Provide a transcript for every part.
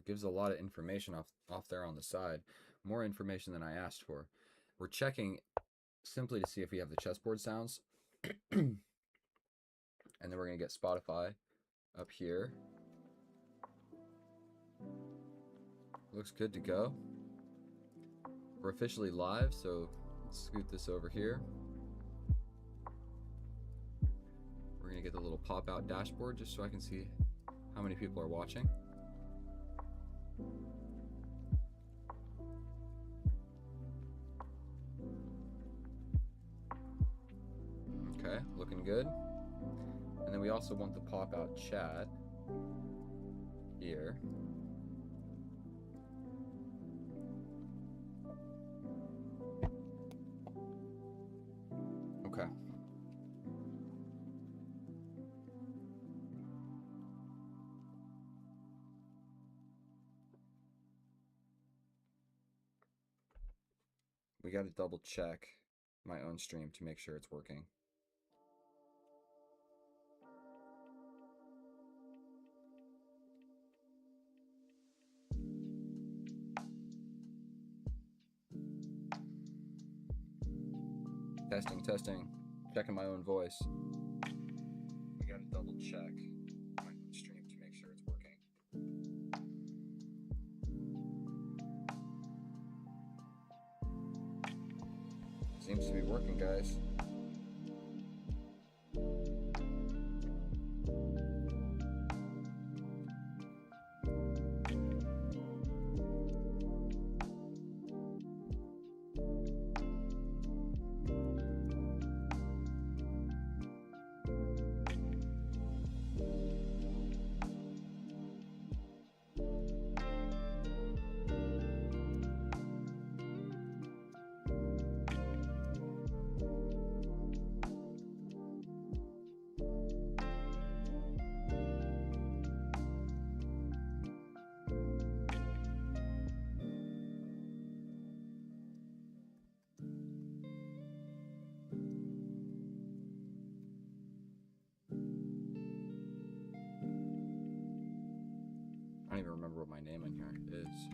gives a lot of information off there on the side. More information than I asked for. We're checking simply to see if we have the chessboard sounds. And then we're going to get Spotify up here. Looks good to go. We're officially live, so let's scoot this over here. We're going to get the little pop-out dashboard just so I can see how many people are watching. Okay, looking good. And then we also want the pop-out chat here. Okay. We got to double check my own stream to make sure it's working. Testing, checking my own voice. We gotta double check my own stream to make sure it's working. Seems to be working, guys. I don't even remember what my name in here is.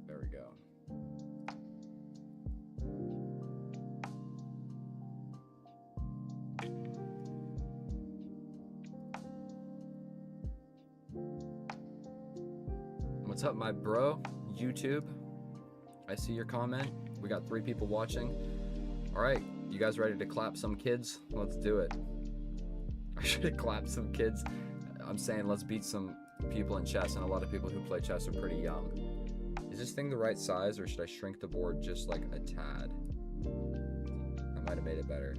There we go. What's up, my bro? YouTube. I see your comment. We got 3 people watching. All right. You guys ready to clap some kids? Let's do it. I should have clapped some kids. I'm saying let's beat some people in chess, and a lot of people who play chess are pretty young. Is this thing the right size, or should I shrink the board just like a tad? I might have made it better.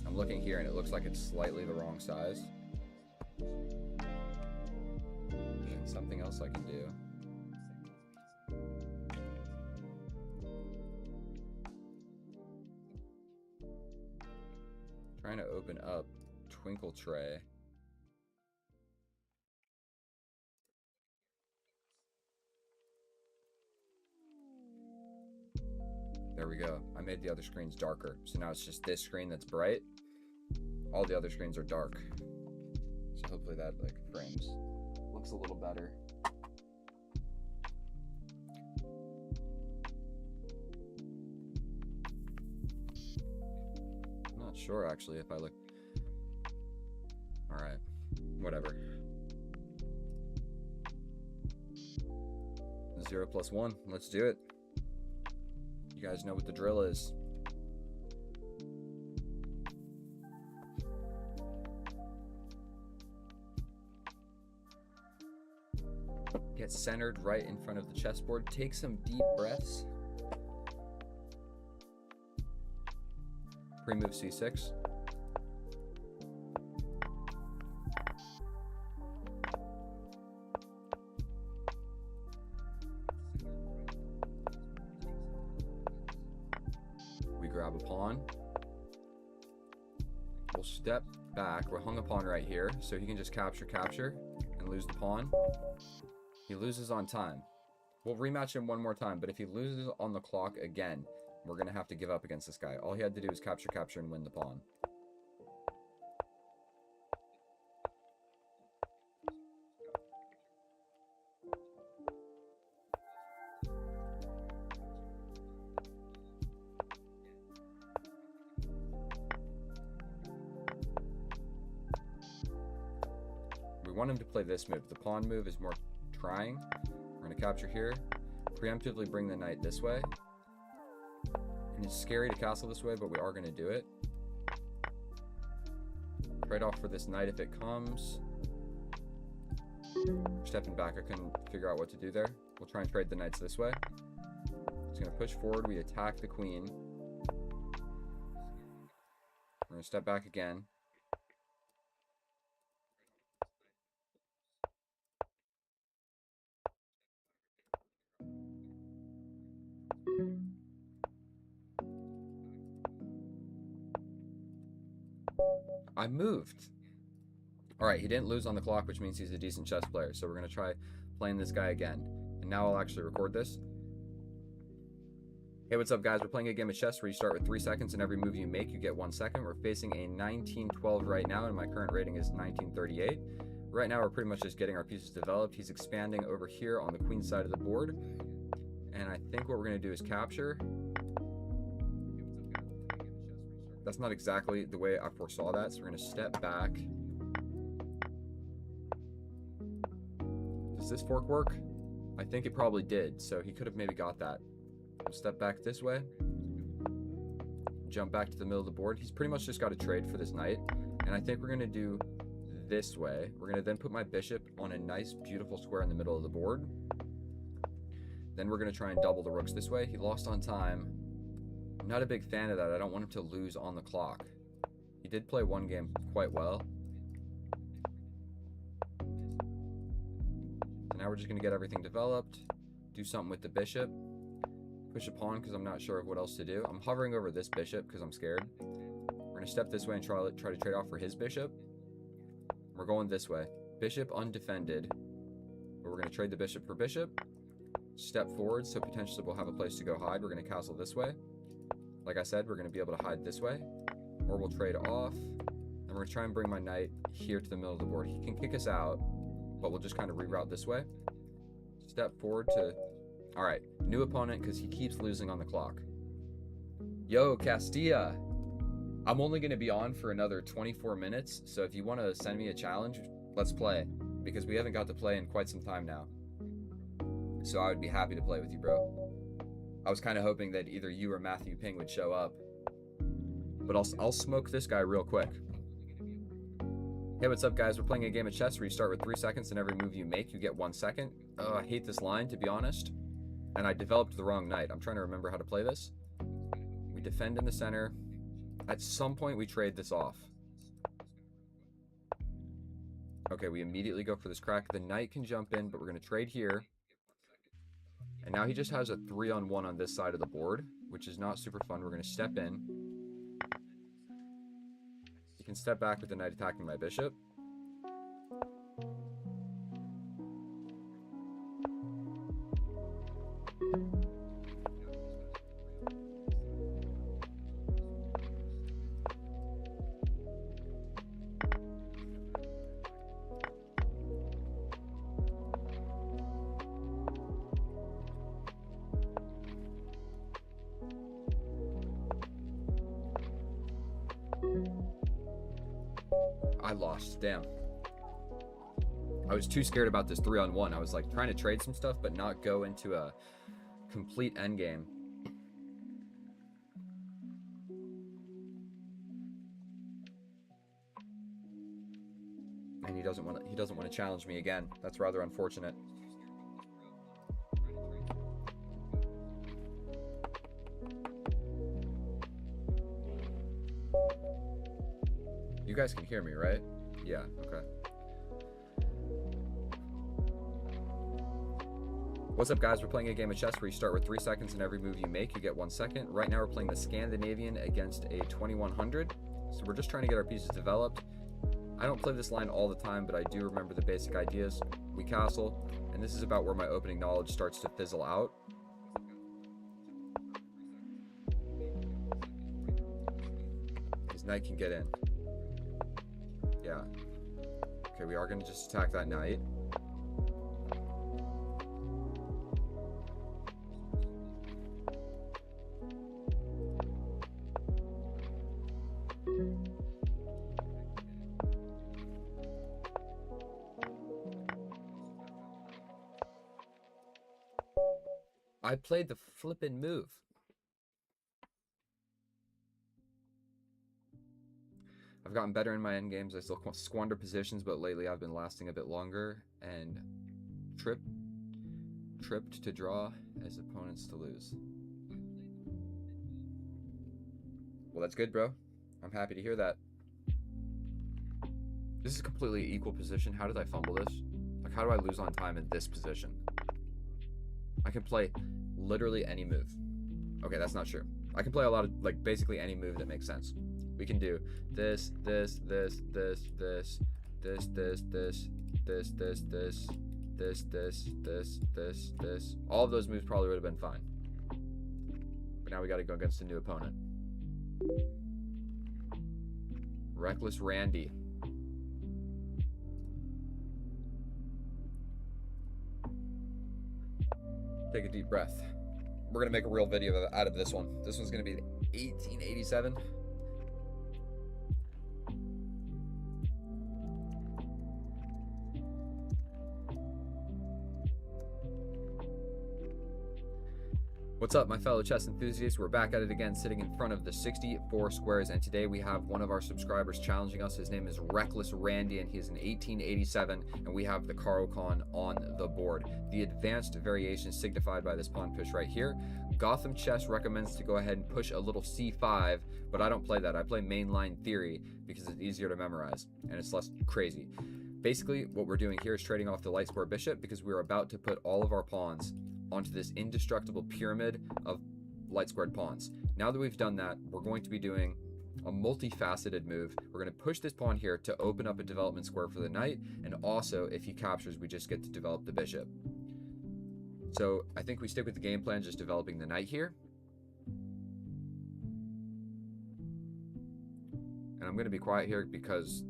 I'm looking here and it looks like it's slightly the wrong size. And something else I can do. Trying to open up Twinkle Tray. There we go. I made the other screens darker. So now it's just this screen that's bright. All the other screens are dark. So hopefully that like frames. Looks a little better. Sure, actually, if I look. All right, whatever. 0 + 1. Let's do it. You guys know what the drill is. Get centered right in front of the chessboard. Take some deep breaths. Pre-move c6. We grab a pawn. We'll step back. We're hung a pawn right here, so he can just capture and lose the pawn. He loses on time. We'll rematch him one more time, but if he loses on the clock again, We're going to have to give up against this guy. All he had to do was capture, capture, and win the pawn. We want him to play this move. The pawn move is more trying. We're going to capture here. Preemptively bring the knight this way. And it's scary to castle this way, but we are going to do it. Trade off for this knight if it comes. Stepping back, I couldn't figure out what to do there. We'll try and trade the knights this way. It's going to push forward. We attack the queen. We're going to step back again. I moved. Alright, he didn't lose on the clock, which means he's a decent chess player. So we're going to try playing this guy again. And now I'll actually record this. Hey, what's up, guys? We're playing a game of chess where you start with 3 seconds, and every move you make, you get 1 second. We're facing a 1912 right now, and my current rating is 1938. Right now, we're pretty much just getting our pieces developed. He's expanding over here on the queen side of the board. And I think what we're going to do is capture. That's not exactly the way I foresaw that, so we're going to step back. Does this fork work? I think it probably did, so he could have maybe got that. We'll step back this way. Jump back to the middle of the board. He's pretty much just got to trade for this knight, and I think we're going to do this way. We're going to then put my bishop on a nice, beautiful square in the middle of the board. Then we're going to try and double the rooks this way. He lost on time. I'm not a big fan of that. I don't want him to lose on the clock. He did play one game quite well. So now we're just going to get everything developed. Do something with the bishop. Push a pawn because I'm not sure of what else to do. I'm hovering over this bishop because I'm scared. We're going to step this way and try to trade off for his bishop. We're going this way. Bishop undefended. But we're going to trade the bishop for bishop. Step forward, so potentially we'll have a place to go hide. We're going to castle this way. Like I said, we're going to be able to hide this way. Or we'll trade off. And we're going to try and bring my knight here to the middle of the board. He can kick us out, but we'll just kind of reroute this way. Step forward to... Alright, new opponent because he keeps losing on the clock. Yo, Castilla! I'm only going to be on for another 24 minutes, so if you want to send me a challenge, let's play. Because we haven't got to play in quite some time now. So I would be happy to play with you, bro. I was kind of hoping that either you or Matthew Ping would show up. But I'll smoke this guy real quick. Hey, what's up, guys? We're playing a game of chess where you start with 3 seconds, and every move you make, you get 1 second. I hate this line, to be honest. And I developed the wrong knight. I'm trying to remember how to play this. We defend in the center. At some point, we trade this off. Okay, we immediately go for this crack. The knight can jump in, but we're going to trade here. And now he just has a 3-on-1 on this side of the board, which is not super fun. We're going to step in. He can step back with the knight attacking my bishop. I lost, damn. I was too scared about this 3-on-1. I was like trying to trade some stuff, but not go into a complete endgame. And he doesn't want to challenge me again. That's rather unfortunate. You guys can hear me, right? Yeah, okay. What's up, guys? We're playing a game of chess where you start with 3 seconds, and every move you make, you get 1 second. Right now, we're playing the Scandinavian against a 2100. So we're just trying to get our pieces developed. I don't play this line all the time, but I do remember the basic ideas. We castle, and this is about where my opening knowledge starts to fizzle out. Knight can get in. Yeah. Okay, we are going to just attack that knight. I played the flippin' move. I've gotten better in my endgames. I still squander positions, but lately I've been lasting a bit longer and tripped to draw as opponents to lose. Well, that's good, bro. I'm happy to hear that. This is a completely equal position. How did I fumble this? Like, how do I lose on time in this position? I can play literally any move. Okay, that's not true. I can play a lot of, like, basically any move that makes sense. We can do this, this, this, this, this, this, this, this, this, this, this, this, this, this, this, this. All of those moves probably would have been fine. But now we got to go against a new opponent. Reckless Randy. Take a deep breath. We're going to make a real video out of this one. This one's going to be 1887. What's up, my fellow chess enthusiasts? We're back at it again, sitting in front of the 64 squares, and today we have one of our subscribers challenging us. His name is Reckless Randy, and he's an 1887, and we have the Caro-Kann on the board. The advanced variation signified by this pawn push right here. Gotham Chess recommends to go ahead and push a little c5, but I don't play that. I play mainline theory because it's easier to memorize, and it's less crazy. Basically, what we're doing here is trading off the light square bishop because we're about to put all of our pawns onto this indestructible pyramid of light squared pawns. Now that we've done that, we're going to be doing a multifaceted move. We're going to push this pawn here to open up a development square for the knight, and also if he captures, we just get to develop the bishop. So I think we stick with the game plan, just developing the knight here. And I'm going to be quiet here because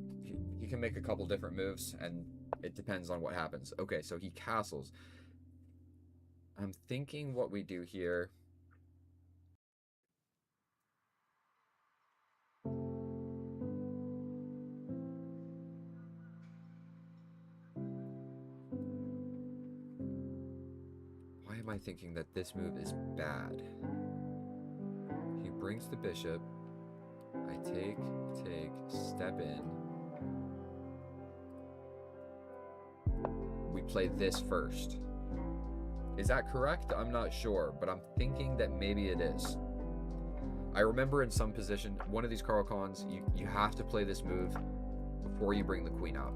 he can make a couple different moves, and it depends on what happens. Okay, so he castles. I'm thinking what we do here. Why am I thinking that this move is bad? He brings the bishop. I take, step in. We play this first. Is that correct? I'm not sure, but I'm thinking that maybe it is. I remember in some position, one of these Caro-Kanns, you have to play this move before you bring the queen out.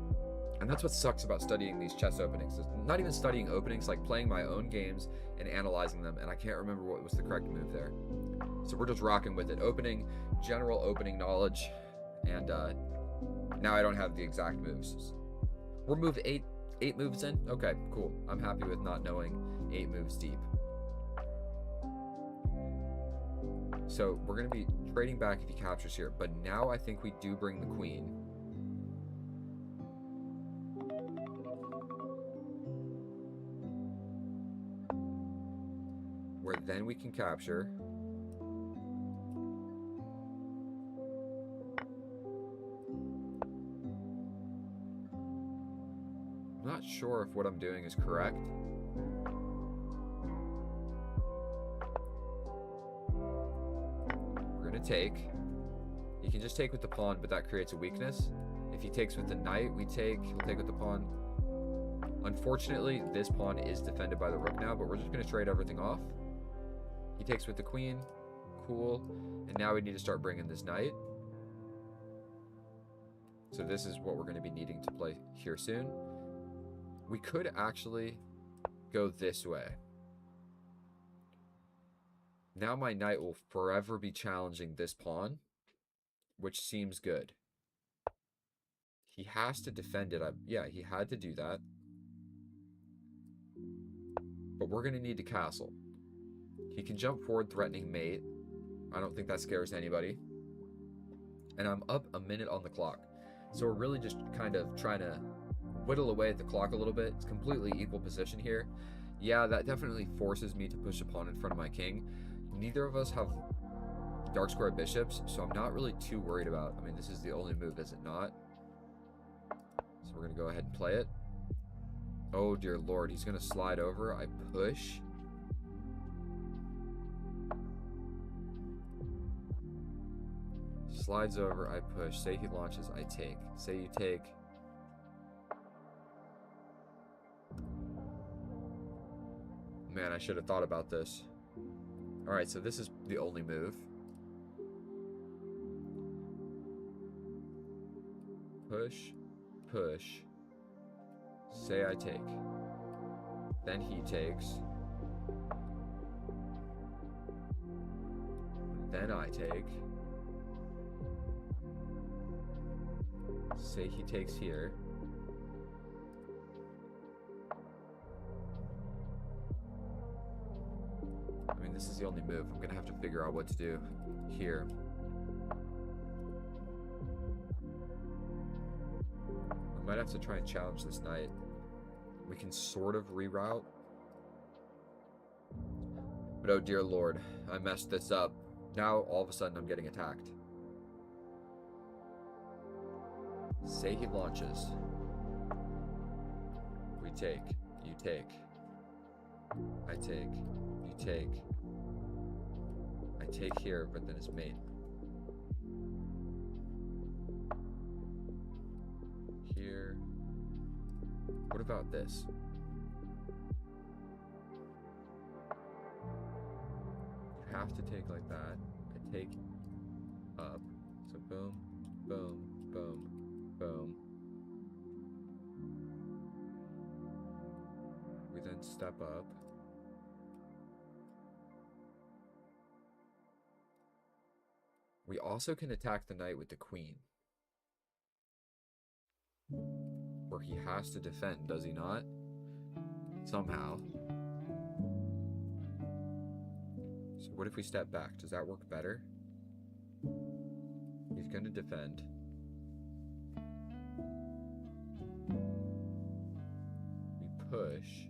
And that's what sucks about studying these chess openings. It's not even studying openings, like playing my own games and analyzing them, and I can't remember what was the correct move there. So we're just rocking with it. Opening, general opening knowledge, and now I don't have the exact moves. We're move 8 moves in? Okay, cool. I'm happy with not knowing 8 moves deep. So we're going to be trading back if he captures here, but now I think we do bring the queen. Where then we can capture. I'm not sure if what I'm doing is correct. We're going to take. He can just take with the pawn, but that creates a weakness. If he takes with the knight, we take. He'll take with the pawn. Unfortunately, this pawn is defended by the rook now, but we're just going to trade everything off. He takes with the queen. Cool. And now we need to start bringing this knight. So this is what we're going to be needing to play here soon. We could actually go this way. Now my knight will forever be challenging this pawn, which seems good. He has to defend it. Yeah, he had to do that. But we're going to need to castle. He can jump forward, threatening mate. I don't think that scares anybody. and I'm up a minute on the clock. So we're really just kind of trying to whittle away at the clock a little bit. It's completely equal position here. Yeah, that definitely forces me to push a pawn in front of my king. Neither of us have dark square bishops, so I'm not really too worried about. I mean, this is the only move, is it not? So we're going to go ahead and play it. Oh, dear Lord. He's going to slide over. I push. Slides over. I push. Say he launches. I take. Say you take. Man, I should have thought about this. Alright, so this is the only move. Push. Push. Say I take. Then he takes. Then I take. Say he takes here. I mean, this is the only move. I'm gonna have to figure out what to do here. We might have to try and challenge this knight. We can sort of reroute. But oh dear Lord, I messed this up. Now all of a sudden I'm getting attacked. Say he launches. We take. You take. I take. You take. I take here, but then it's mate. Here. What about this? You have to take like that. I take up. So boom, boom, boom, boom. We then step up. We also can attack the knight with the queen. Where he has to defend, does he not? Somehow. So what if we step back? Does that work better? He's going to defend. We push.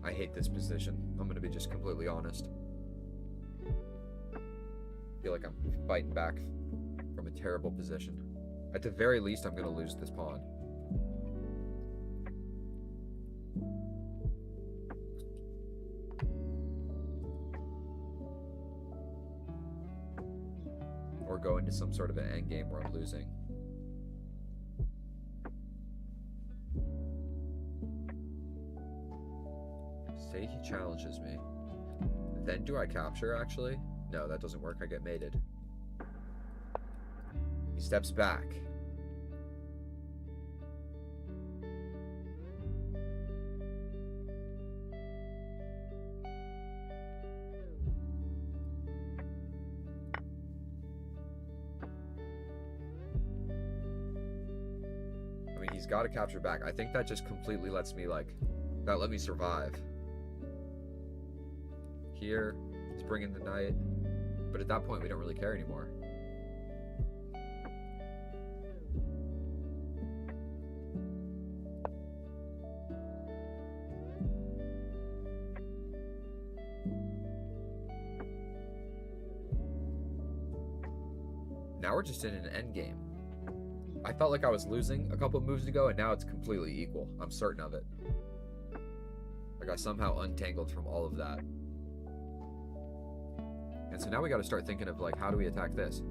I hate this position. I'm going to be just completely honest. I feel like I'm fighting back from a terrible position. At the very least, I'm going to lose this pawn. Or go into some sort of an endgame where I'm losing. Say he challenges me. Then do I capture, actually? No, that doesn't work. I get mated. He steps back. I mean, he's got to capture back. I think that just completely lets me, that let me survive. Here, he's bringing the knight. But at that point, we don't really care anymore. Now we're just in an endgame. I felt like I was losing a couple of moves ago, and now it's completely equal. I'm certain of it. Like I somehow untangled from all of that. And so now we got to start thinking of how do we attack this?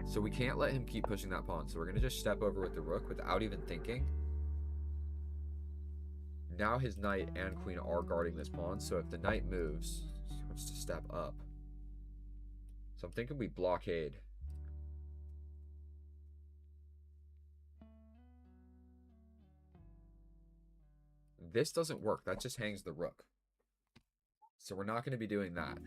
So we can't let him keep pushing that pawn. So we're going to just step over with the rook without even thinking. Now his knight and queen are guarding this pawn. So if the knight moves, he wants to step up. So I'm thinking we blockade. This doesn't work. That just hangs the rook. So we're not going to be doing that.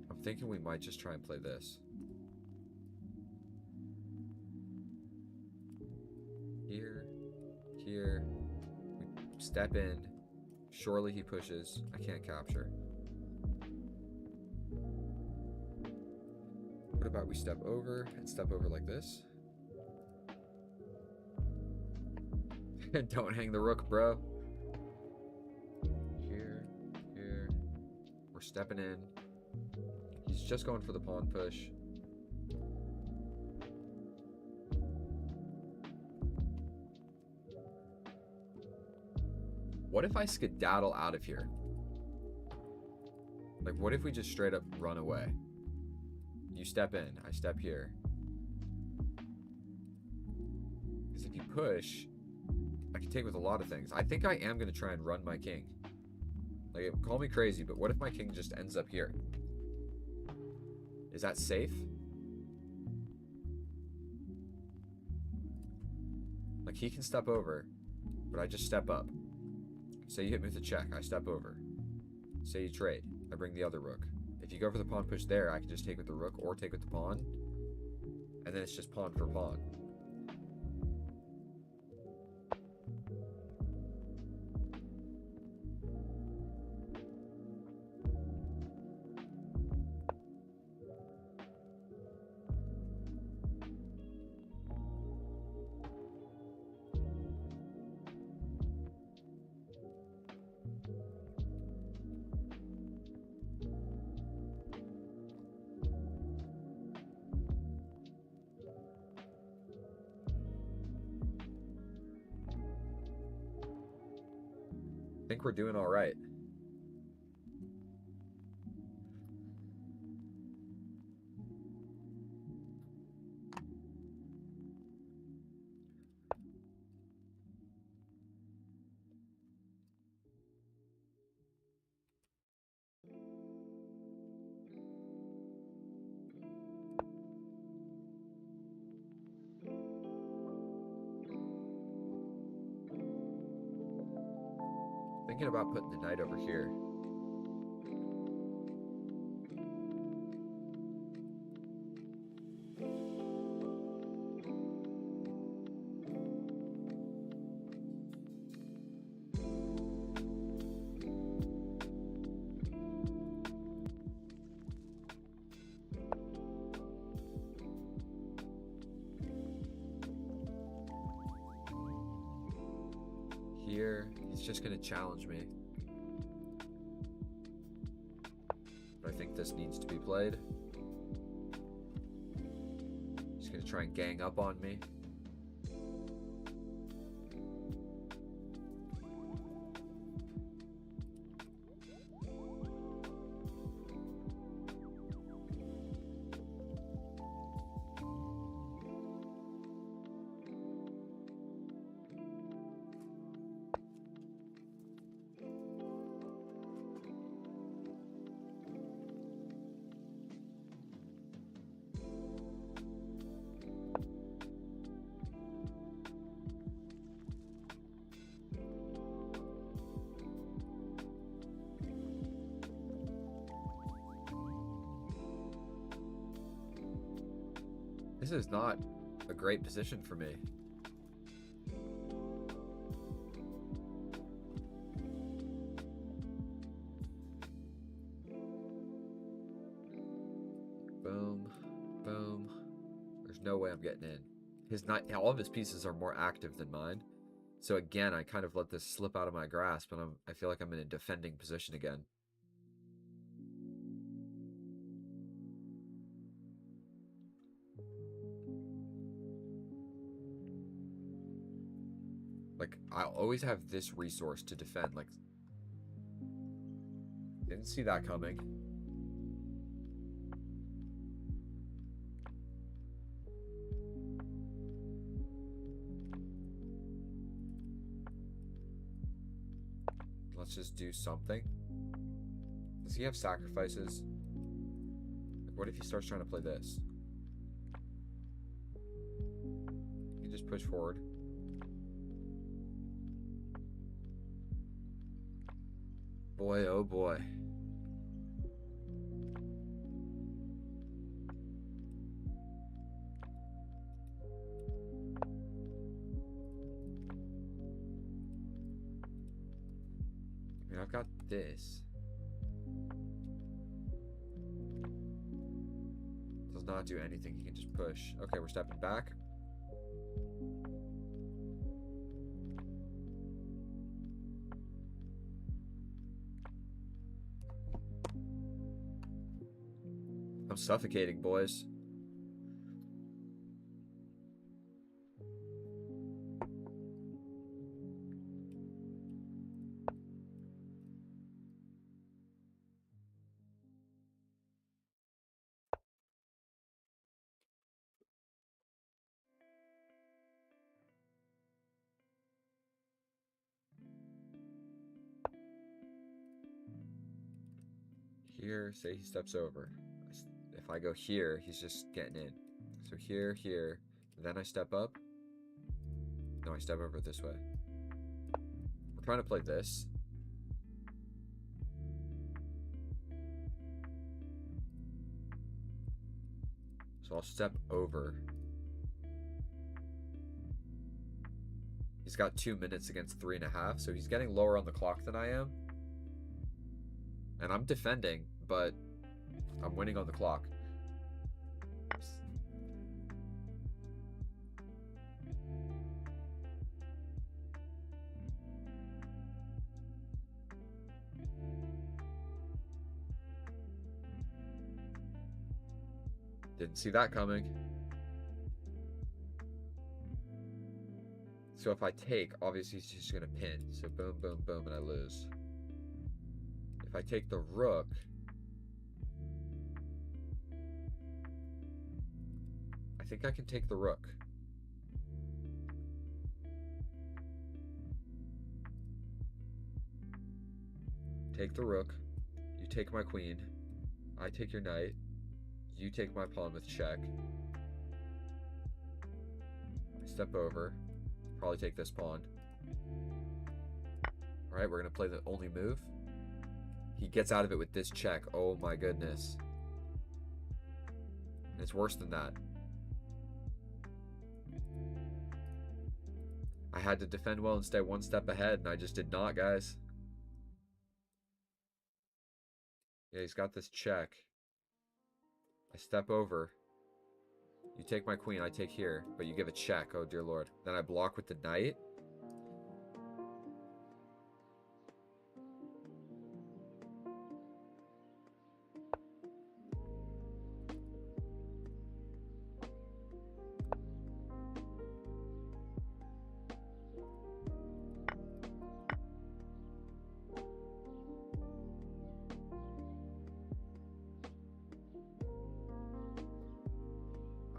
I'm thinking we might just try and play this. step in. Surely he pushes. I can't capture. What about we step over and step over like this? Don't hang the rook, bro. Here. We're stepping in. He's just going for the pawn push. What if I skedaddle out of here? Like, what if we just straight up run away? You step in, I step here. Because if you push, I can take with a lot of things. I think I am going to try and run my king. Like, call me crazy, but what if my king just ends up here? Is that safe? Like, he can step over, but I just step up. Say you hit me with a check, I step over. Say you trade, I bring the other rook. If you go for the pawn push there, I can just take with the rook or take with the pawn. And then it's just pawn for pawn. I think we're doing all right. Thinking about putting the knight over here. Here, he's just going to challenge me. But I think this needs to be played. He's going to try and gang up on me. This is not a great position for me. Boom, boom. There's no way I'm getting in. His knight, all of his pieces are more active than mine. So again, I kind of let this slip out of my grasp, and I feel like I'm in a defending position again. Like, I'll always have this resource to defend. Like, didn't see that coming. Let's just do something. Does he have sacrifices? Like, what if he starts trying to play this? You can just push forward. Boy, oh boy. I've got this. Does not do anything. He can just push. Okay, we're stepping back. I'm suffocating, boys. Here, say he steps over. If I go here, he's just getting in. So here, here, then I step up. No, I step over this way. We're trying to play this. So I'll step over. He's got 2 minutes against 3.5, so he's getting lower on the clock than I am. And I'm defending, but I'm winning on the clock. Didn't see that coming. So if I take, obviously he's just gonna pin. So boom, boom, boom, and I lose. If I take the rook, I think I can take the rook. Take the rook. You take my queen. I take your knight. You take my pawn with check. I step over. Probably take this pawn. Alright, we're going to play the only move. He gets out of it with this check. Oh my goodness. And it's worse than that. I had to defend well and stay one step ahead, and I just did not, guys. Yeah, he's got this check. I step over. You take my queen, I take here, but you give a check. Oh, dear Lord. Then I block with the knight.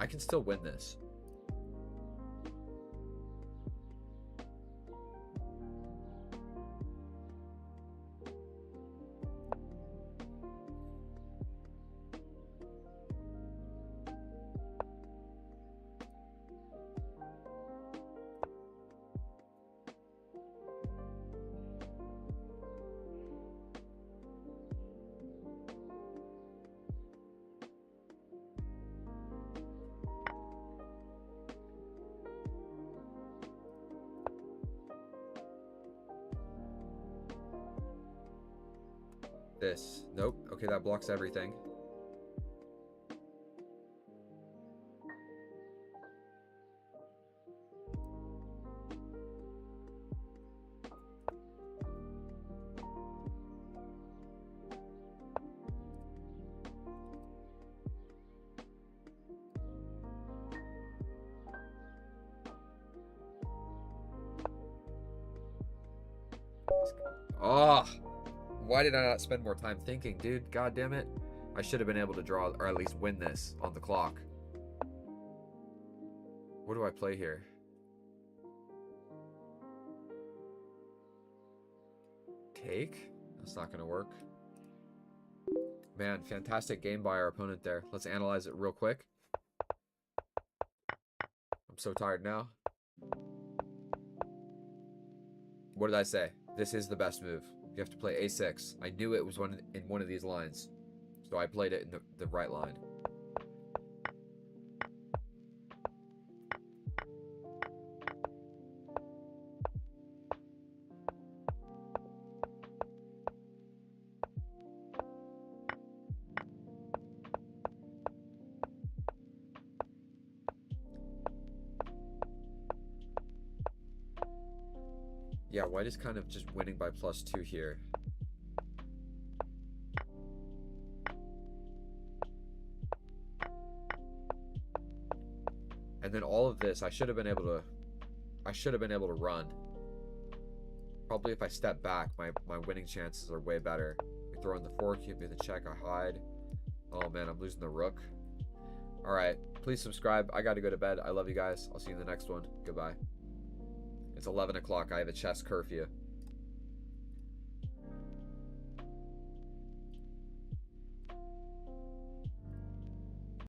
I can still win this. This. Nope. Okay, that blocks everything. Oh! Why did I not spend more time thinking, dude? God damn it. I should have been able to draw, or at least win this on the clock. What do I play here? Take? That's not going to work. Man, fantastic game by our opponent there. Let's analyze it real quick. I'm so tired now. What did I say? This is the best move. You have to play a6. I knew it was in one of these lines. So I played it in the right line. Yeah, white is kind of just winning by +2 here. And then all of this, I should have been able to run. Probably if I step back, my winning chances are way better. We throw in the fork, give me the check, I hide. Oh man, I'm losing the rook. Alright, please subscribe. I gotta go to bed. I love you guys. I'll see you in the next one. Goodbye. It's 11 o'clock. I have a chess curfew.